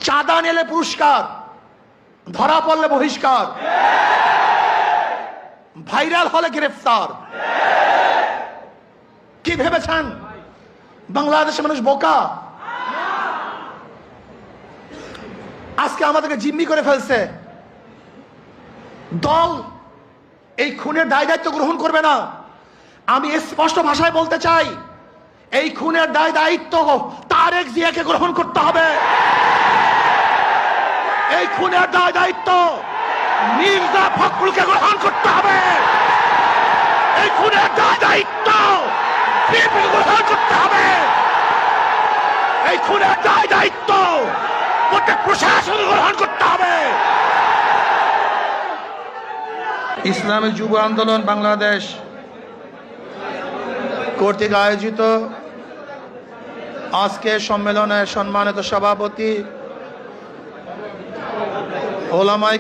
চাঁদা নিলে পুরস্কার, ধরা পড়লে বহিষ্কার, ভাইরাল হলে গ্রেফতার। কি ভেবেছেন বাংলাদেশের মানুষ বোকা? আজকে আমাদেরকে জিম্মি করে ফেলছে। দল এই খুনের দায় দায়িত্ব গ্রহণ করবে না। আমি স্পষ্ট ভাষায় বলতে চাই, এই খুনের দায় দায়িত্ব তারেক জিয়াকে গ্রহণ করতে হবে। এই খুনের দায় দায়িত্ব মির্জা ফখরুলকে গ্রহণ করতে হবে। এই খুনের দায় দায়িত্ব বিএনপিকে গ্রহণ করতে হবে। এই খুনের দায় দায়িত্ব গোটা প্রশাসন গ্রহণ করতে হবে। ইসলামী যুব আন্দোলন বাংলাদেশ কর্তৃক আয়োজিত আজকে সম্মেলনের সম্মানিত সভাপতি ওলামায়ে